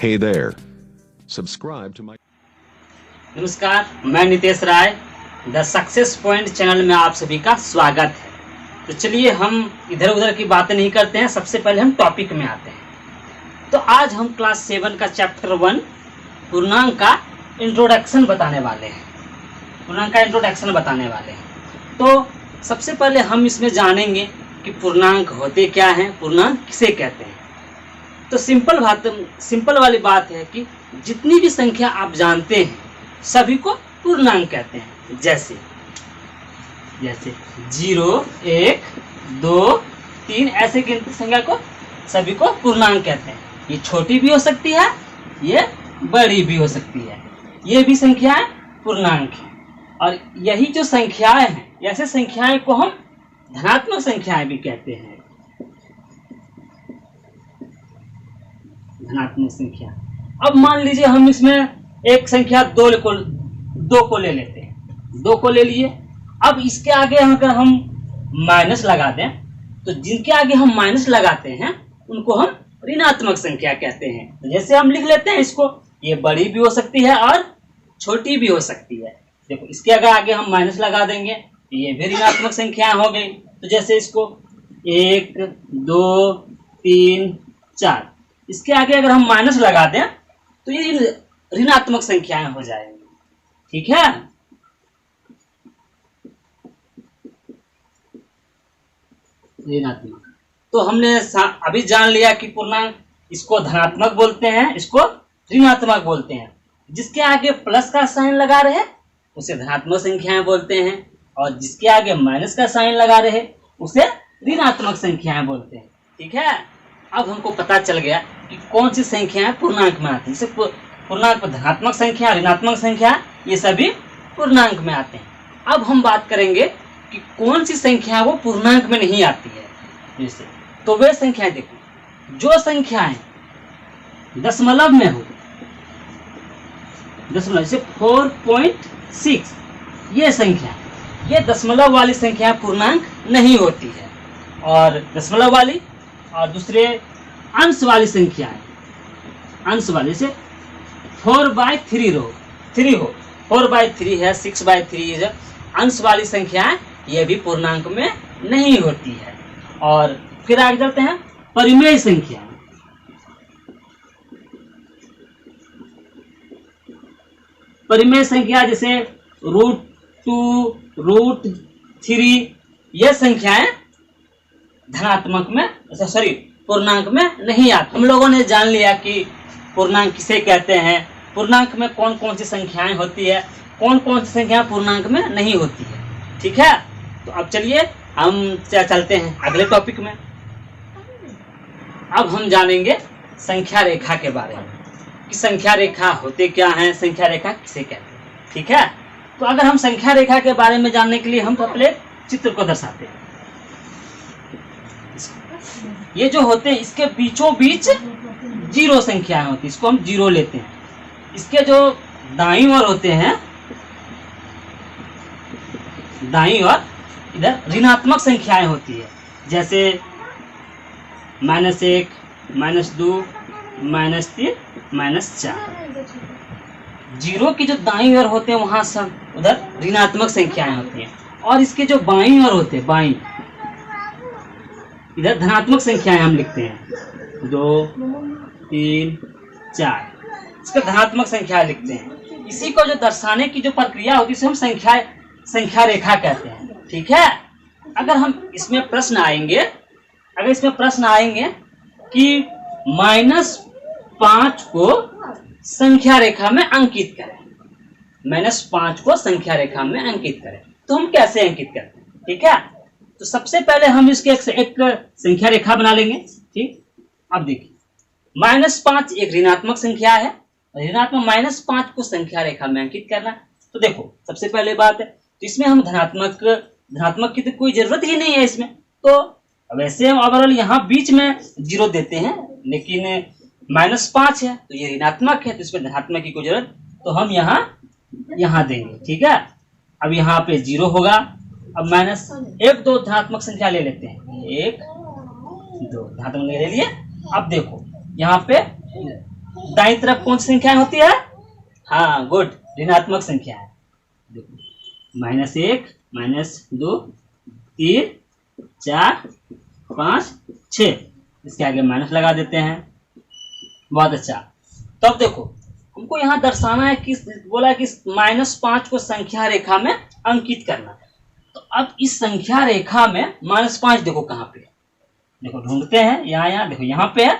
Hey there. Subscribe to my. नमस्कार, मैं नितेश राय the success point channel में आप सभी का स्वागत है। तो चलिए हम इधर उधर की बातें नहीं करते हैं, सबसे पहले हम टॉपिक में आते हैं। तो आज हम क्लास 7 का चैप्टर 1 पूर्णांक का इंट्रोडक्शन बताने वाले हैं। तो सबसे पहले हम इसमें जानेंगे कि पूर्णांक होते क्या हैं, पूर्णांक किसे कहते हैं। तो सिंपल वाली बात है कि जितनी भी संख्या आप जानते हैं सभी को पूर्णांक कहते हैं। जैसे 0, 1, 2, 3 ऐसे गिनती संख्या को सभी को पूर्णांक कहते हैं। ये छोटी भी हो सकती है, ये बड़ी भी हो सकती है, ये भी संख्याएं पूर्णांक है। और यही जो संख्याएं हैं, ऐसे संख्याएं को हम धनात्मक संख्याएं भी कहते हैं। धनात्मक संख्या। अब मान लीजिए हम इसमें एक संख्या 2 को ले लेते हैं। 2 को ले लिए। अब इसके आगे अगर हम माइनस लगा दें तो जिनके आगे हम माइनस लगाते हैं उनको हम ऋणात्मक संख्या कहते हैं। तो जैसे हम लिख लेते हैं इसको, ये बड़ी भी हो सकती है और छोटी भी हो सकती है। देखो इसके अगर आगे हम माइनस लगा देंगे तो ये भी ऋणात्मक संख्या हो गई। तो जैसे इसको 1, 2, 3, 4 इसके आगे अगर हम माइनस लगा दें तो ये ऋणात्मक संख्याएं हो जाएंगी। ठीक है। ऋणात्मक। तो हमने अभी जान लिया कि पूर्णांक इसको धनात्मक बोलते हैं, इसको ऋणात्मक बोलते हैं। जिसके आगे प्लस का साइन लगा रहे उसे धनात्मक संख्याएं बोलते हैं, और जिसके आगे माइनस का साइन लगा रहे उसे ऋणात्मक संख्याएं बोलते हैं। ठीक है। अब हमको पता चल गया कि कौन सी संख्याएं पूर्णांक में आती हैं। जैसे पूर्णांक में धनात्मक संख्या, ऋणात्मक संख्या, ये सभी पूर्णांक में आते हैं। अब हम बात करेंगे कि कौन सी संख्या वो पूर्णांक में नहीं आती है। जैसे तो वे संख्याएं देखो, जो संख्याएं दशमलव में हो, दशमलव जैसे 4.6 ये संख्या, ये दशमलव वाली संख्या पूर्णांक नहीं होती है। और दशमलव वाली और दूसरे अंश वाली संख्याएं, अंश वाली से 4/3 हो, 4/3 है, 6/3 है, अंश वाली संख्याएं ये भी पूर्णांक में नहीं होती है। और फिर आगे चलते हैं परिमेय संख्या। परिमेय संख्या जैसे √2, √3 ये संख्याएं धनात्मक में पूर्णांक में नहीं आती। हम लोगों ने जान लिया कि पूर्णांक किसे कहते हैं, पूर्णांक में कौन कौन सी संख्याएं होती है, कौन कौन सी संख्या पूर्णांक में नहीं होती है। ठीक है। तो अब चलिए हम चलते हैं अगले टॉपिक में। अब हम जानेंगे संख्या रेखा के बारे में कि संख्या रेखा होते क्या हैं, संख्या रेखा किसे कहते हैं। ठीक है। तो अगर हम संख्या रेखा के बारे में जानने के लिए हम पहले चित्र को दर्शाते हैं। ये जो होते हैं इसके बीचों बीच 0 संख्याएं होती है, इसको हम 0 लेते हैं। इसके जो दाईं ओर होते हैं, दाईं ओर इधर ऋणात्मक संख्याएं होती है। जैसे -1, -2, -3, -4। 0 की जो दाईं ओर होते हैं वहां सब उधर ऋणात्मक संख्याएं होती हैं। और इसके जो बाईं ओर होते हैं, बाईं इधर धनात्मक संख्याएं हम लिखते हैं, 2, 3, 4 इसका धनात्मक संख्या लिखते हैं। इसी को जो दर्शाने की जो प्रक्रिया होती है उसे हम संख्या रेखा कहते हैं। ठीक है। अगर हम इसमें प्रश्न आएंगे, कि -5 को संख्या रेखा में अंकित करें, -5 को संख्या रेखा में अंकित करें, तो हम कैसे अंकित करते हैं। ठीक है। तो सबसे पहले हम इसके एक संख्या रेखा बना लेंगे। ठीक। अब देखिए -5 एक ऋणात्मक संख्या है, ऋणात्मक -5 को संख्या रेखा में अंकित करना। तो देखो सबसे पहले बात है, तो इसमें हम धनात्मक की तो कोई जरूरत ही नहीं है इसमें। तो वैसे हम ओवरऑल यहाँ बीच में 0 देते हैं, लेकिन -5 है तो ये ऋणात्मक है तो इसमें धनात्मक की कोई जरूरत, तो हम यहाँ देंगे। ठीक है। अब यहाँ पे 0 होगा। अब -1, 2 धनात्मक संख्या ले लेते हैं, 1, 2 धनात्मक ले लिए। अब देखो यहाँ पे दाईं तरफ कौन सी संख्या होती है? हाँ गुड, ऋणात्मक संख्या है। देखो -1, -2, 3, 4, 5, 6, इसके आगे माइनस लगा देते हैं। बहुत अच्छा। तो अब देखो हमको यहाँ दर्शाना है कि बोला कि -5 को संख्या रेखा में अंकित करना। तो अब इस संख्या रेखा में -5 देखो कहाँ पे है, देखो ढूंढते हैं, यहाँ देखो यहाँ पे है,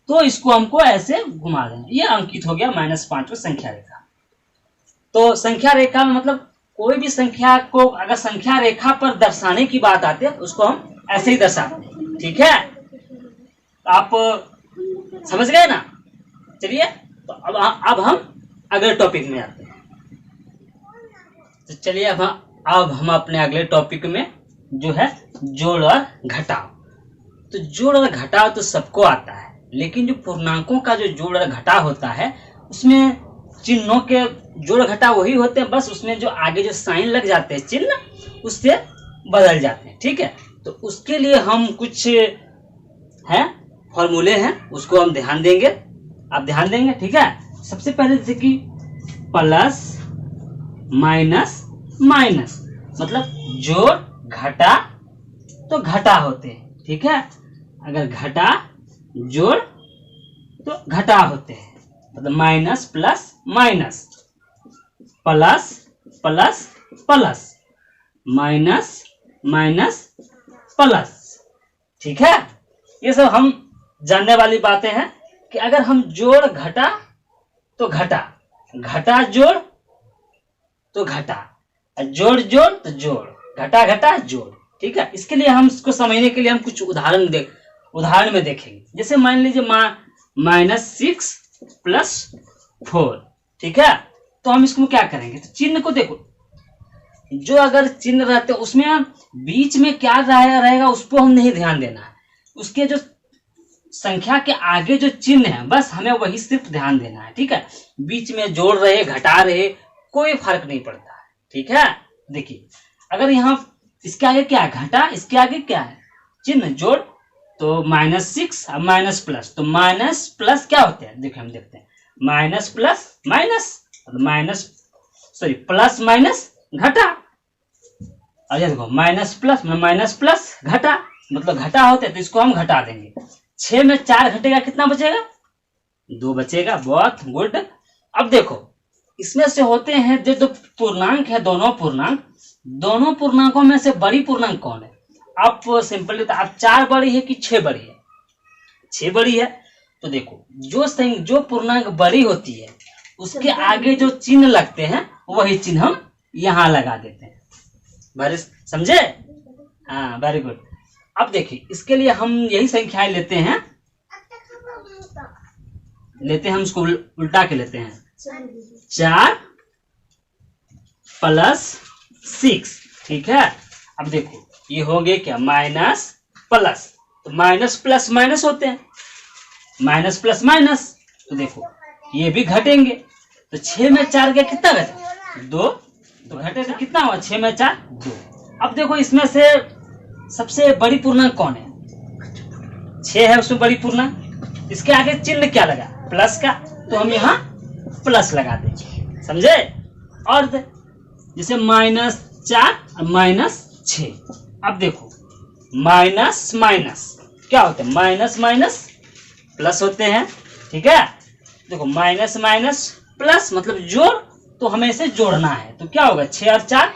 तो इसको हमको ऐसे घुमा देंगे, ये अंकित हो गया -5 को संख्या रेखा। तो संख्या रेखा में मतलब कोई भी संख्या को अगर संख्या रेखा पर दर्शाने की बात आती है उसको हम ऐसे ही दर्शाते हैं, ठीक है? आप समझ गए ना? चलिए तो अब हम अगले टॉपिक में आते हैं। तो चलिए अब हम अपने अगले टॉपिक में जो है जोड़ और घटाव। तो जोड़ और घटाव तो सबको आता है, लेकिन जो पूर्णांकों का जो जोड़ और घटाव होता है उसमें चिन्हों के जोड़ घटाव वही होते हैं, बस उसमें जो आगे जो साइन लग जाते हैं चिन्ह उससे बदल जाते हैं, ठीक है? तो उसके लिए हम कुछ है फॉर्मूले हैं, उसको हम ध्यान देंगे, आप ध्यान देंगे, ठीक है? सबसे पहले जैसे कि प्लस माइनस माइनस, मतलब जोड़ घटा तो घटा होते हैं, ठीक है? अगर घटा जोड़ तो घटा होते हैं, मतलब minus plus minus, plus plus plus, minus minus plus, ठीक है? ये सब हम जानने वाली बातें हैं कि अगर हम जोड़ घटा तो घटा, घटा जोड़ तो घटा, जोड़ जोड़ तो जोड़, घटा घटा जोड़, ठीक है? इसके लिए हम इसको समझने के लिए हम कुछ उदाहरण में देखेंगे। जैसे मान लीजिए -6 + 4, ठीक है? तो हम इसको क्या करेंगे? तो चिन्ह को देखो, जो अगर चिन्ह रहते उसमें बीच में क्या रहेगा उसको हम नहीं ध्यान देना है, उसके जो संख्या के आगे जो चिन्ह है बस हमें वही सिर्फ ध्यान देना है, ठीक है? बीच में जोड़ रहे घटा रहे कोई फर्क नहीं पड़ता है, ठीक है? देखिए अगर यहाँ इसके आगे क्या है? घटा, इसके आगे क्या है? चिन्ह जोड़, तो -6 अब माइनस प्लस, तो माइनस प्लस क्या होते हैं? देखिए हम देखते हैं, minus plus minus, plus minus घटा, और ये देखो माइनस प्लस घटा, मतलब घटा होते हैं, तो इसको हम घटा देंगे। 6 में 4 घटेगा, कितना बचेगा? 2 बचेगा। बहुत गुड। अब देखो इसमें से होते हैं जो पूर्णांक है, दोनों पूर्णांकों में से बड़ी पूर्णांक कौन है? आप सिंपल आप 4 बड़ी है कि 6 बड़ी है? 6 बड़ी है। तो देखो जो पूर्णांक बड़ी होती है उसके आगे जो चिन्ह लगते हैं वही चिन्ह हम यहाँ लगा देते हैं। वेरी समझे? हाँ वेरी गुड। अब देखिए इसके लिए हम यही संख्याएं लेते हैं हम उसको उल्टा के लेते हैं। 4 + 6, ठीक है? अब देखो ये हो गए क्या? माइनस प्लस, तो माइनस प्लस माइनस होते हैं, माइनस प्लस माइनस, तो देखो ये भी घटेंगे। तो 6 में 4 गया, कितना घटे? 2, तो घटे तो कितना हुआ? 6 में 4 2। अब देखो इसमें से सबसे बड़ी पूर्णांक कौन है? 6 है उसमें बड़ी पूर्णांक, इसके आगे चिन्ह क्या लगा? प्लस का, तो हम यहाँ प्लस लगा देंगे, समझे? और जैसे -4 और -6, अब देखो माइनस माइनस क्या होते हैं? माइनस माइनस प्लस होते हैं, ठीक है? देखो माइनस माइनस प्लस मतलब जोड़, तो हमें इसे जोड़ना है, तो क्या होगा? 6 और 4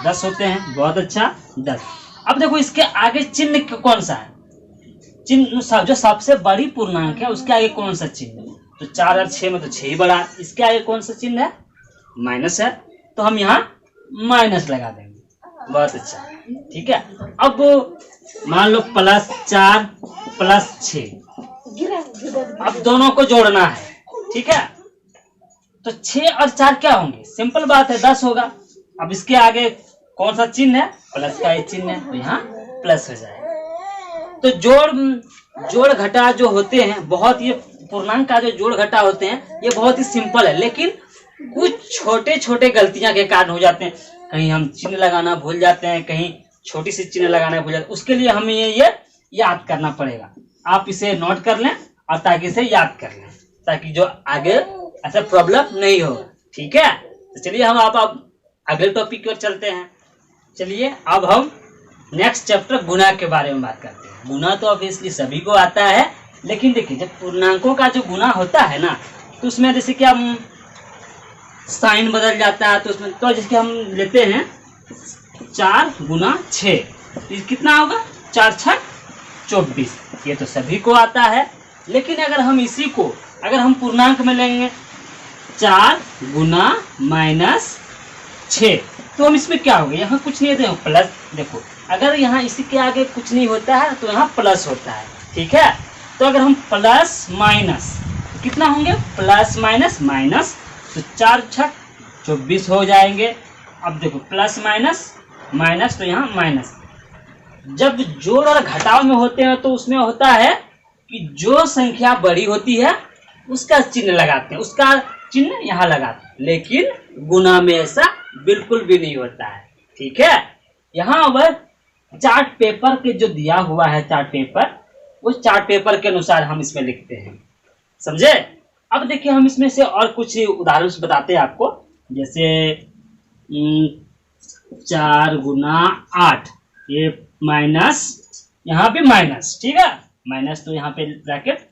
10 होते हैं। बहुत अच्छा, 10। अब देखो इसके आगे चिन्ह कौन सा है? चिन्ह जो सबसे बड़ी पूर्णांक है उसके आगे कौन सा चिन्ह? तो 4 और 6 में तो 6 ही बड़ा, इसके आगे कौन सा चिन्ह है? माइनस है, तो हम यहाँ माइनस लगा देंगे। बहुत अच्छा, ठीक है? अब मान लो +4 + 6, अब दोनों को जोड़ना है, ठीक है? तो 6 और 4 क्या होंगे? सिंपल बात है, 10 होगा। अब इसके आगे कौन सा चिन्ह है? प्लस का ही चिन्ह है, तो यहाँ प्लस हो जाएगा। तो जोड़ घटा जो होते हैं, बहुत ये पूर्णांक का जो जोड़ घटा होते हैं ये बहुत ही सिंपल है, लेकिन कुछ छोटे छोटे गलतियां के कारण हो जाते हैं। कहीं हम चिन्ह लगाना भूल जाते हैं, कहीं छोटी सी चिन्ह लगाना भूल जाते हैं। उसके लिए हमें ये याद करना पड़ेगा। आप इसे नोट कर लें और ताकि इसे याद कर लें, ताकि जो आगे ऐसा प्रॉब्लम नहीं हो। ठीक है, तो चलिए हम आप अगले टॉपिक की ओर चलते हैं। चलिए अब हम नेक्स्ट चैप्टर गुना के बारे में बात करते हैं। गुना तो ऑब्वियसली सभी को आता है, लेकिन देखिए जब पूर्णांकों का जो गुना होता है ना, तो उसमें जैसे कि हम साइन बदल जाता है, तो उसमें तो जैसे कि हम लेते हैं 4 गुना 6, ये कितना होगा 4 छक 24। ये तो सभी को आता है, लेकिन अगर हम इसी को अगर हम पूर्णांक में लेंगे 4 गुना -6, तो हम इसमें क्या होगा, यहाँ कुछ नहीं है प्लस। देखो अगर यहाँ इसी के आगे कुछ नहीं होता है तो यहाँ प्लस होता है। ठीक है, तो अगर हम प्लस माइनस कितना होंगे, प्लस माइनस माइनस, तो 4 छक 24 हो जाएंगे। अब देखो प्लस माइनस माइनस, तो यहाँ माइनस। जब जोड़ और घटाव में होते हैं तो उसमें होता है कि जो संख्या बड़ी होती है उसका चिन्ह लगाते हैं, उसका चिन्ह यहाँ लगाते हैं, लेकिन गुना में ऐसा बिल्कुल भी नहीं होता है। ठीक है, यहाँ अगर चार्ट पेपर के जो दिया हुआ है चार्ट पेपर, उस चार्ट पेपर के अनुसार हम इसमें लिखते हैं, समझे। अब देखिए हम इसमें से और कुछ उदाहरण बताते हैं आपको, जैसे 4 गुना 8, ये माइनस, यहाँ पे माइनस, ठीक है माइनस, तो यहाँ पे ब्रैकेट।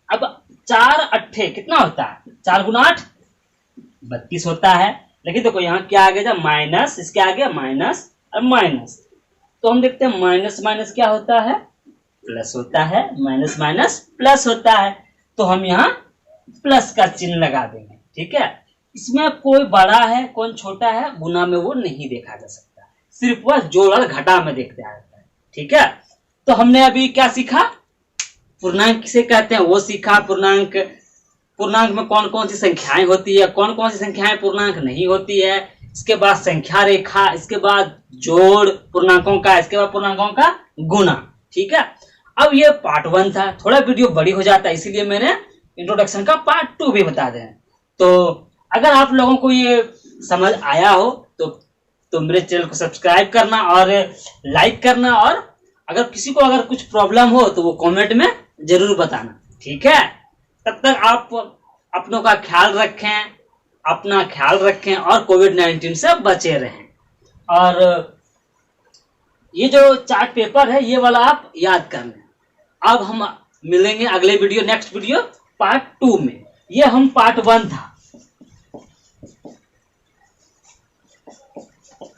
अब 4 अट्ठे कितना होता है, 4 गुना 8 32 होता है, लेकिन देखो यहाँ क्या आ गया माइनस, इसके आगे माइनस और माइनस, तो हम देखते हैं माइनस माइनस क्या होता है, प्लस होता है, माइनस माइनस प्लस होता है, तो हम यहाँ प्लस का चिन्ह लगा देंगे। ठीक है, इसमें कोई बड़ा है कौन छोटा है, गुना में वो नहीं देखा जा सकता, सिर्फ वह जोड़ और घटा में देखते जाता है। ठीक है, तो हमने अभी क्या सीखा, पूर्णांक किसे कहते हैं वो सीखा, पूर्णांक में कौन कौन सी संख्याएं होती है, कौन कौन सी संख्याएं पूर्णांक नहीं होती है, इसके बाद संख्या रेखा, इसके बाद जोड़ पूर्णांकों का, इसके बाद पूर्णांकों का गुना। ठीक है, अब ये पार्ट 1 था, थोड़ा वीडियो बड़ी हो जाता है, इसीलिए मैंने इंट्रोडक्शन का पार्ट 2 भी बता दें। तो अगर आप लोगों को ये समझ आया हो तो मेरे चैनल को सब्सक्राइब करना और लाइक करना, और अगर किसी को अगर कुछ प्रॉब्लम हो तो वो कमेंट में जरूर बताना। ठीक है, तब तक आप अपनों का ख्याल रखें, अपना ख्याल रखें और कोविड-19 से बचे रहें। और ये जो चार्ट पेपर है ये वाला आप याद कर लें। अब हम मिलेंगे अगले वीडियो, नेक्स्ट वीडियो पार्ट 2 में। ये हम पार्ट 1 था,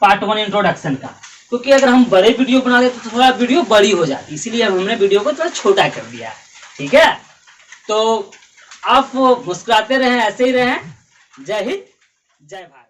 पार्ट 1 इंट्रोडक्शन का, क्योंकि अगर हम बड़े वीडियो बना देते तो थोड़ा वीडियो बड़ी हो जाती, इसीलिए हमने वीडियो को थोड़ा छोटा कर दिया। ठीक है, तो आप मुस्कुराते रहें, ऐसे ही रहें। जय हिंद, जय भारत।